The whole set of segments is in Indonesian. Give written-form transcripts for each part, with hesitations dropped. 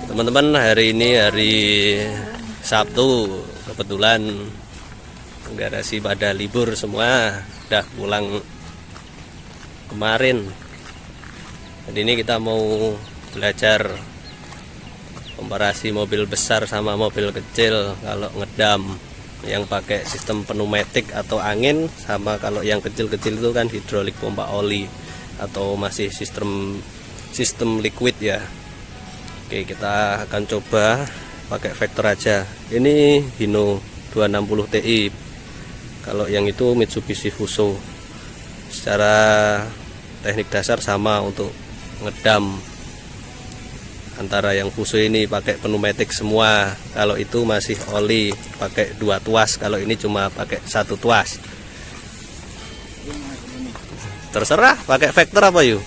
Teman-teman, hari ini hari Sabtu, kebetulan garasi pada libur semua, udah pulang kemarin. Jadi ini kita mau belajar komparasi mobil besar sama mobil kecil kalau ngedam, yang pakai sistem pneumatik atau angin, sama kalau yang kecil-kecil itu kan hidrolik pompa oli atau masih sistem liquid ya. Oke, kita akan coba pakai Vector aja. Ini Hino 260 Ti. Kalau yang itu Mitsubishi Fuso. Secara teknik dasar sama untuk ngedam. Antara yang Fuso ini pakai pneumatik semua, kalau itu masih oli pakai 2 tuas, kalau ini cuma pakai 1 tuas. Terserah pakai Vector apa yuk?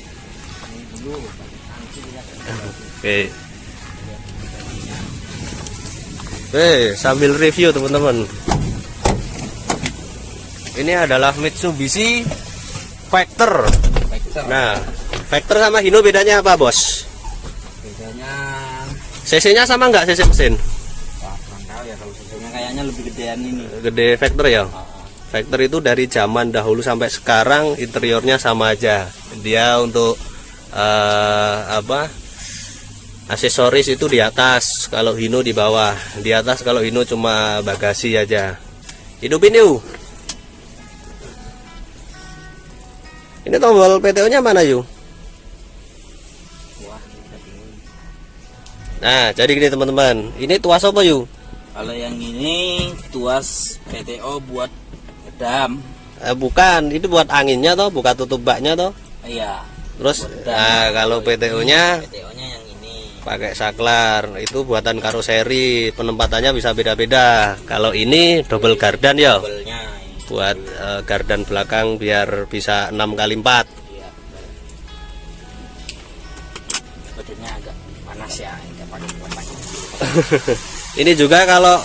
Oke. Sambil review teman-teman. Ini adalah Mitsubishi Vector. Nah, Vector sama Hino bedanya apa, Bos? Bedanya CC-nya sama nggak, CC mesin? wah, kurang tahu ya, kalau CC-nya kayaknya lebih gedean ini. Gede Vector ya? Vector itu dari zaman dahulu sampai sekarang interiornya sama aja. Dia untuk aksesoris itu di atas, kalau Hino di bawah. Di atas kalau Hino cuma bagasi aja. Hidupin yuk. Ini tombol PTO-nya mana yuk? Nah, jadi gini teman-teman. Ini tuas apa yuk? Kalau yang ini tuas PTO buat ngedam. Bukan, itu buat anginnya toh, buka tutup baknya toh. Iya. Terus, nah kalau PTO-nya yang ini pakai saklar, itu buatan karoseri, penempatannya bisa beda-beda. Kalau ini double gardan ya, kabelnya ini. buat gardan belakang biar bisa 6x4. Iya. Badannya agak panas ya, kita pakai kotak. Ini juga kalau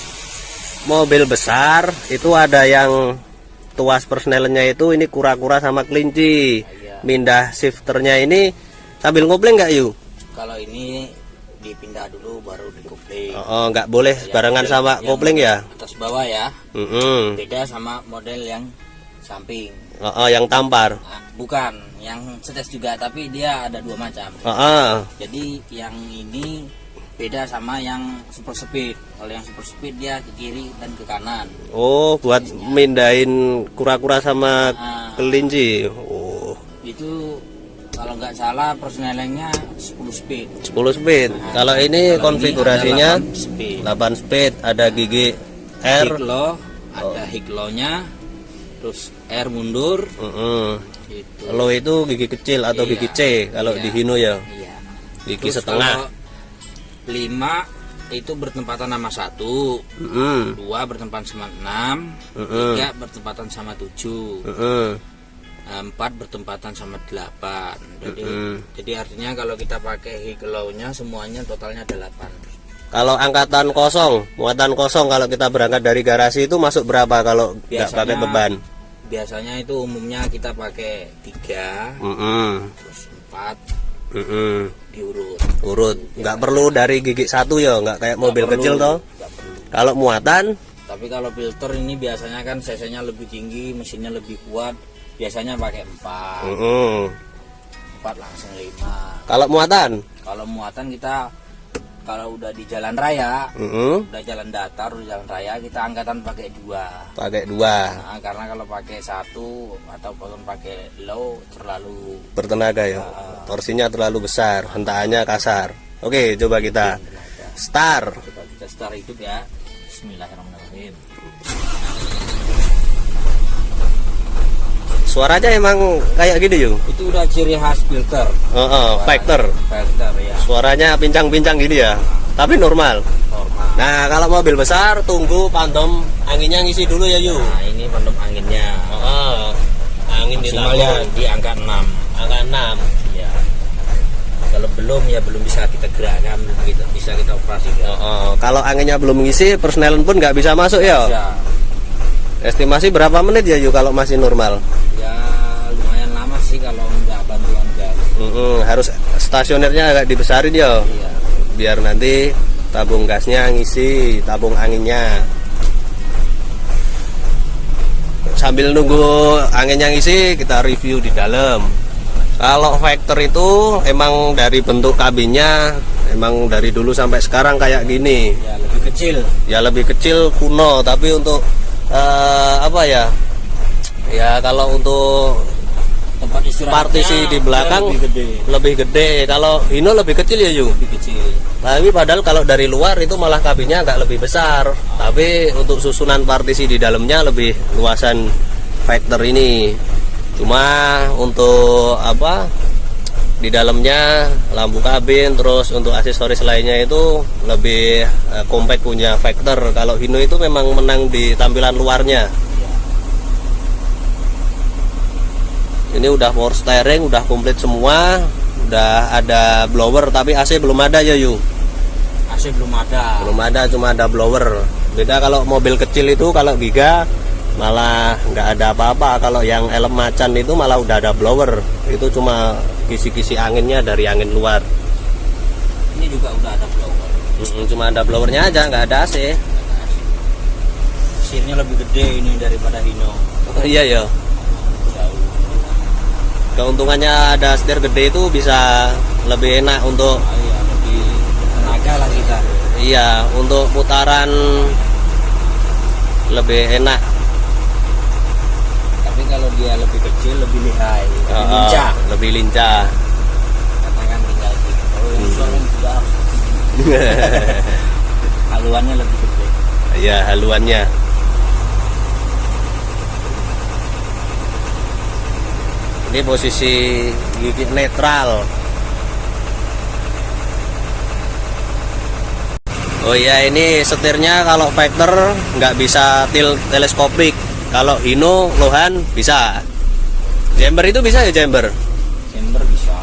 mobil besar itu ada yang tuas persnelnya itu ini kura-kura sama kelinci. Mindah shifternya ini sambil ngopling nggak yuk? Kalau ini dipindah dulu baru dikopling. Oh, nggak boleh barengan sama kopling ya? Atas bawah ya. Beda sama model yang samping. Oh, yang tampar. Nah, bukan, yang setes juga, tapi dia ada 2 macam. Jadi yang ini beda sama yang super speed. Kalau yang super speed dia ke kiri dan ke kanan. Oh, buat mindahin kura-kura sama kelinci. Oh, Itu kalau nggak salah persnelingnya 10 speed. 10 speed. Kalau ini konfigurasinya ini 8 speed, ada gigi R, higlow, ada higlow-nya, terus R mundur. Gitu. Lo itu gigi kecil atau gigi C kalau di Hino ya. Iya. Gigi Terus setengah. 5 itu bertempatan sama 1, 2 bertempatan sama 6, 3 bertempatan sama 7, 4 bertempatan sama 8. Jadi artinya kalau kita pakai higlow-nya semuanya totalnya ada 8. Kalau angkatan kosong, muatan kosong, kalau kita berangkat dari garasi itu masuk berapa kalau nggak pakai beban? Biasanya itu umumnya kita pakai 3, terus 4 diurut. Nggak perlu dari gigi 1 ya, nggak kayak mobil kecil toh. Kalau muatan, tapi kalau filter ini biasanya kan cc-nya lebih tinggi, mesinnya lebih kuat, biasanya pakai 4. 4 langsung 5. Kalau muatan kita kalau udah di jalan raya, udah jalan datar, udah jalan raya, kita angkatan pakai 2. Nah, karena kalau pakai 1 atau pakai low terlalu bertenaga ya, torsinya terlalu besar, hentaannya kasar. Oke, coba kita start. Coba kita start hidup ya. Bismillahirrahmanirrahim. Suaranya emang kayak gini yuk. Itu udah ciri khas filter. Vector Ya. Suaranya pincang-pincang gini ya, tapi normal. Nah, kalau mobil besar tunggu pandem anginnya ngisi dulu ya yuk. Nah, ini pandem anginnya. Angin Maksimalnya di angka 6. Angka 6. Ya. Kalau belum ya belum bisa kita gerakkan, belum bisa kita operasikan. Kalau anginnya belum ngisi, persnelin pun nggak bisa masuk ya. Bisa. Estimasi berapa menit ya yuk kalau masih normal? Ya lumayan lama sih kalau nggak bantuan gas. Harus stasionernya agak dibesarin ya. Iya. biar nanti tabung gasnya ngisi tabung anginnya. Sambil nunggu anginnya ngisi, kita review di dalam. Kalau Vector itu emang dari bentuk kabinnya emang dari dulu sampai sekarang kayak gini. Ya lebih kecil. Ya lebih kecil, kuno, tapi untuk apa ya? Ya kalau untuk Tempat istirahatnya partisi di belakang lebih gede. Kalau Hino lebih kecil ya, Yu. Lebih kecil. Tapi padahal kalau dari luar itu malah kabinnya agak lebih besar. Tapi untuk susunan partisi di dalamnya lebih luasan Vector ini. Cuma untuk apa? Di dalamnya lampu kabin, terus untuk aksesoris lainnya itu lebih compact punya Vector. Kalau Hino itu memang menang di tampilan luarnya. Ini udah power steering, udah komplit semua, udah ada blower, tapi AC belum ada ya, Yu. AC belum ada. Belum ada, cuma ada blower. Beda kalau mobil kecil itu, kalau Giga malah nggak ada apa-apa. Kalau yang elem macan itu malah udah ada blower. Itu cuma kisi-kisi anginnya dari angin luar. Ini juga udah ada blower. Cuma ada blowernya aja, nggak ada AC. Mesinnya lebih gede ini daripada Hino. Iya ya. Jauh. Keuntungannya ada setir gede itu bisa lebih enak untuk Iya, lebih tenaga lah kita. iya, untuk putaran lebih enak. Tapi kalau dia lebih kecil lebih lihai, lebih lincah. Lebih lincah. Katakan tinggal gitu. Kalau yang soalnya juga harus haluannya lebih gede. Ya, haluannya. Ini posisi gigi netral. Oh iya, ini setirnya kalau Vector nggak bisa teleskopik. Kalau Hino Lohan bisa. Jumper itu bisa ya, jumper? Chamber bisa.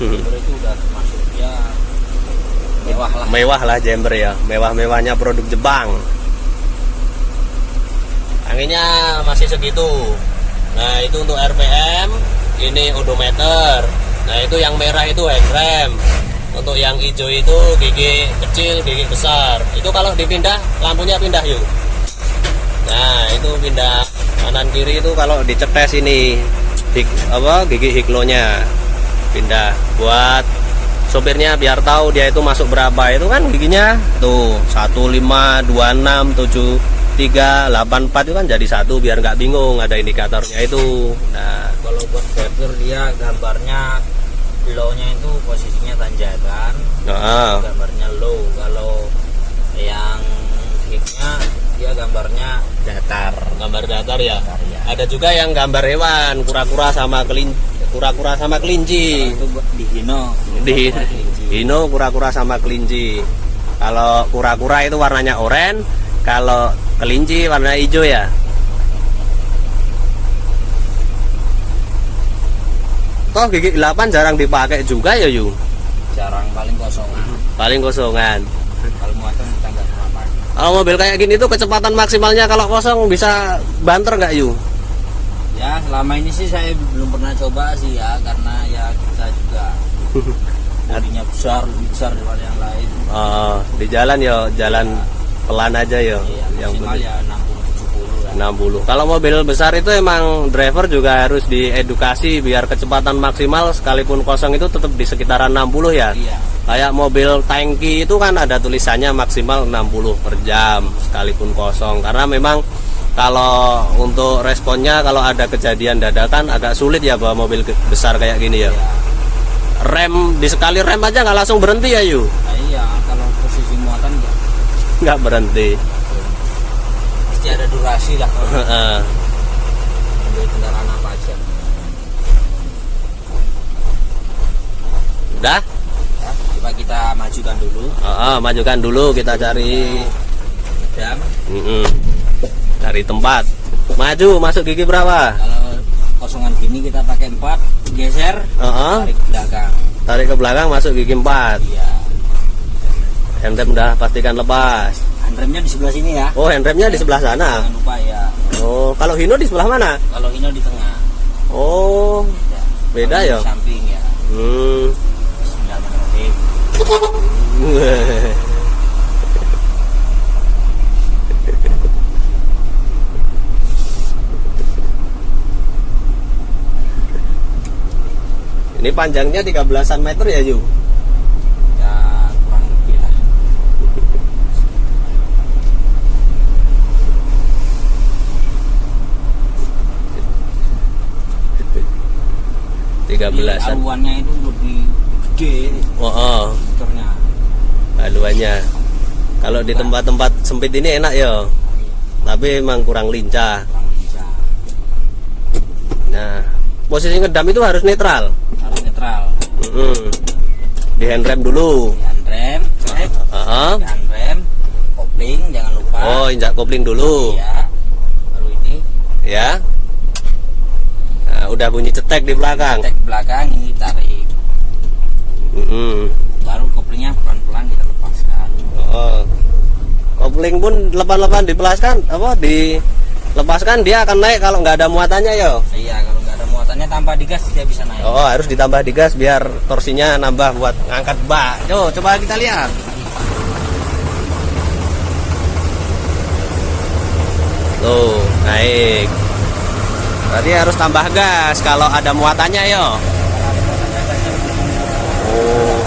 Chamber itu udah termasuk ya mewah lah. Mewah lah jumper ya. Mewah-mewahnya produk Jepang. Anginnya masih segitu. Nah, itu untuk RPM, ini odometer. Nah, itu yang merah itu handrem. Untuk yang hijau itu gigi kecil, gigi besar. Itu kalau dipindah, lampunya pindah yuk. Nah, itu pindah kanan kiri itu kalau dicetes ini gigi hiklonya pindah buat sopirnya biar tahu dia itu masuk berapa. Itu kan giginya tuh 15, 26, 7 384 itu kan jadi satu biar nggak bingung, ada indikatornya itu. Nah, Kalau buat Vector dia gambarnya low-nya itu posisinya tanjakan, gambarnya low. Kalau yang hignya dia gambarnya datar. gambar datar ya. Datar, ya. Ada juga yang gambar hewan, kura-kura sama kelinci. Itu di Hino. Di kelinci. Hino kura-kura sama kelinci. Kalau kura-kura itu warnanya oranye, kalau kelinci warna hijau ya. Toh gigi 8 jarang dipakai juga ya, Yu. Jarang, paling kosongan. Paling kosongan. Kalau muatan kita nggak apa. Kalau mobil kayak gini tuh kecepatan maksimalnya kalau kosong bisa banter nggak, Yu? Ya selama ini sih saya belum pernah coba sih ya, karena ya kita juga bodinya besar, lebih besar daripada yang lain. Oh, di jalan ya, jalan pelan aja ya. Iya, Yang maksimal penting ya 60-70 ya. 60. Kalau mobil besar itu emang driver juga harus diedukasi biar kecepatan maksimal sekalipun kosong itu tetap di sekitaran 60 ya. Iya. Kayak mobil tangki itu kan ada tulisannya maksimal 60 per jam sekalipun kosong. Karena memang kalau untuk responnya kalau ada kejadian dadakan agak sulit ya bawa mobil besar kayak gini ya. Iya. Rem di sekali rem aja nggak langsung berhenti ya, Yu? Nah, iya, kalau posisi muatan Nggak berhenti. pasti ada durasi lah kalau ambil kendaraan apa aja. Udah? Ya, coba kita majukan dulu. Majukan dulu, kita cari Jam. cari tempat. Maju, masuk gigi berapa? Kalau kosongan gini kita pakai 4, geser, tarik ke belakang. Tarik ke belakang, masuk gigi 4. Iya. Handrem udah pastikan lepas. Handremnya di sebelah sini ya. Oh, handremnya di sebelah sana. Jangan lupa ya. Oh, kalau Hino di sebelah mana? Kalau Hino di tengah. Oh, Ya. beda Kalau ya. di samping ya. Hmm. Bismillahirrahmanirrahim. Ini panjangnya 13-an meter ya, Yu? Ya kurang lebih lah. Tiga belasan. Aluannya itu lebih gede. Oh, Motornya. haluannya. Kalau di tempat-tempat sempit ini enak ya, tapi emang kurang lincah. Kurang lincah. Nah, posisi ngedam itu harus netral. Harus netral. Di handrem dulu. Handrem, cek. Handrem, kopling jangan lupa. Oh, injak kopling dulu. Iya. Baru ini. Ya. Nah, udah bunyi cetek di belakang. Cetek belakang ini tarik. Baru koplingnya pelan-pelan kita lepaskan. Oh. Kopling pun lepas-lepas dilepaskan, dilepaskan dia akan naik kalau nggak ada muatannya ya. Iya, kalau nggak ada muatannya tanpa digas dia bisa naik. Oh, harus ditambah digas biar torsinya nambah buat ngangkat bak. Coba kita lihat. Tuh, naik. Berarti harus tambah gas kalau ada muatannya ya. Oh.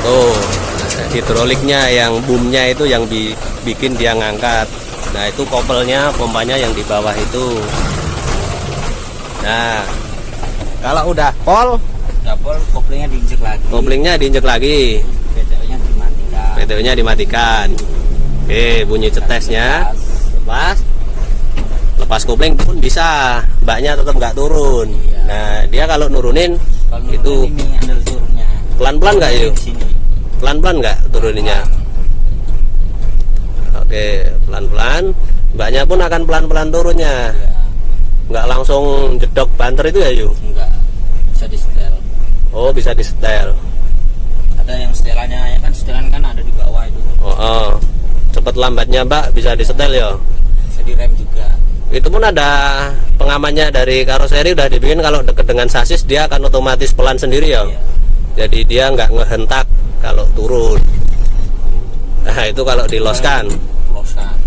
Tuh, hidroliknya yang boomnya itu yang bikin dia ngangkat. Nah, itu kopelnya, pompanya yang di bawah itu. Nah, kalau udah pol, koplingnya diinjek lagi. koplingnya diinjek lagi. BTO-nya dimatikan. BTO-nya dimatikan. Oke, bunyi cetesnya. Lepas kopling pun bisa, baknya tetap nggak turun. Iya. Nah, dia kalau nurunin itu ini handle turunnya. pelan-pelan nggak yuk? Sini. Pelan-pelan nggak turuninya? Oke, pelan-pelan. Mbaknya pun akan pelan-pelan turunnya. Ya, Nggak langsung jedok banter itu ya yuk? enggak. Bisa di setel. Oh, bisa di setel. Ada yang setelannya ya kan, setelan kan ada di bawah itu. Oh. Cepet lambatnya mbak bisa di setel ya? Bisa direm juga. Itu pun ada pengamannya dari karoseri, udah dibikin kalau deket dengan sasis dia akan otomatis pelan sendiri ya. Iya. Jadi dia nggak ngehentak kalau turun. Nah, itu kalau diloskan. Loskan.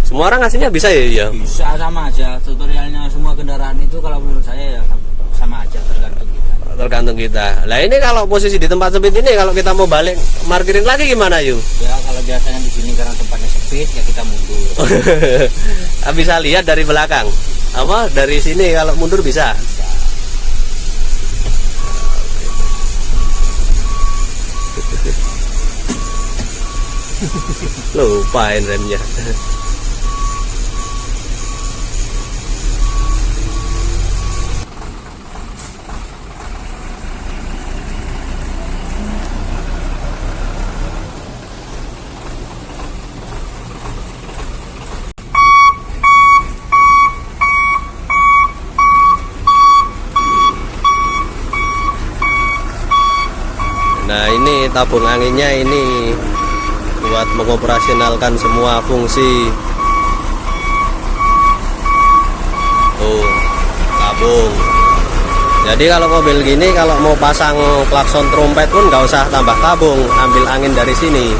Semua orang ngasihnya bisa ya? Bisa, sama aja. Tutorialnya semua kendaraan itu kalau menurut saya ya sama aja, tergantung kita. Tergantung kita. Lah ini kalau posisi di tempat sempit ini, kalau kita mau balik parkirin lagi gimana yuk? Ya kalau biasanya di sini karena tempatnya sempit ya kita mundur. Bisa lihat dari belakang. Apa dari sini kalau mundur bisa? Bisa. Lupain remnya. Nah, ini tabung anginnya ini buat mengoperasionalkan semua fungsi. Tuh, tabung. Jadi kalau mobil gini kalau mau pasang klakson trompet pun nggak usah tambah tabung, ambil angin dari sini.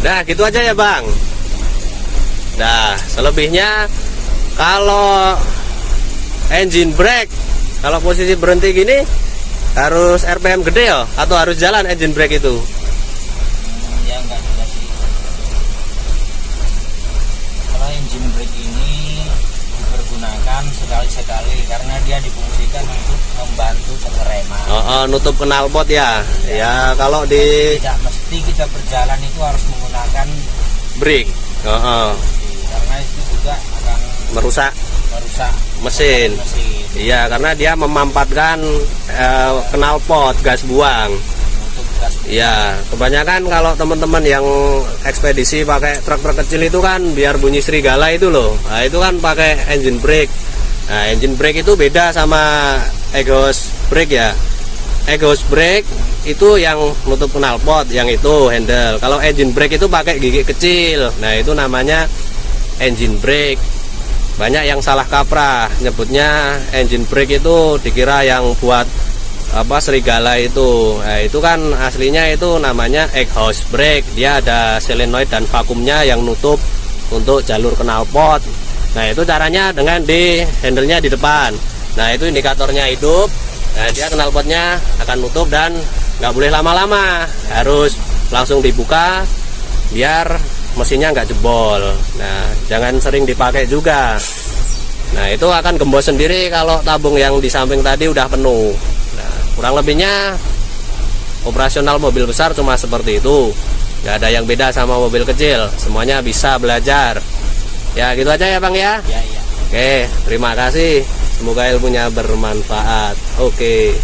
Nah, gitu aja ya bang. Nah, selebihnya kalau engine brake, kalau posisi berhenti gini Harus RPM gede ya? Atau harus jalan engine brake itu? Ya enggak juga sih. Kalau engine brake ini dipergunakan sekali-sekali karena dia difungsikan untuk membantu pengereman. Nutup knalpot ya. Ya kalau di Tidak mesti kita berjalan itu harus menggunakan brake. karena itu juga akan Merusak mesin. Iya, karena dia memampatkan knalpot, gas buang. Untuk gas. Iya, kebanyakan kalau teman-teman yang ekspedisi pakai truk-truk kecil itu kan biar bunyi serigala itu loh. Nah, itu kan pakai engine brake. Nah, engine brake itu beda sama exhaust brake ya. Exhaust brake itu yang nutup knalpot, yang itu handle. Kalau engine brake itu pakai gigi kecil. Nah, itu namanya engine brake. Banyak yang salah kaprah nyebutnya engine brake itu dikira yang buat serigala itu. Nah, itu kan aslinya itu namanya exhaust brake. Dia ada solenoid dan vakumnya yang nutup untuk jalur knalpot. Nah, itu caranya dengan di handle-nya di depan. Nah, itu indikatornya hidup. Nah, dia knalpotnya akan nutup dan nggak boleh lama-lama, harus langsung dibuka biar mesinnya nggak jebol. Nah, jangan sering dipakai juga. Nah, itu akan gembos sendiri kalau tabung yang di samping tadi udah penuh. Nah, kurang lebihnya operasional mobil besar cuma seperti itu. Nggak ada yang beda sama mobil kecil. Semuanya bisa belajar. Ya, gitu aja ya Bang ya. Ya. Oke, terima kasih. Semoga ilmunya bermanfaat. Oke.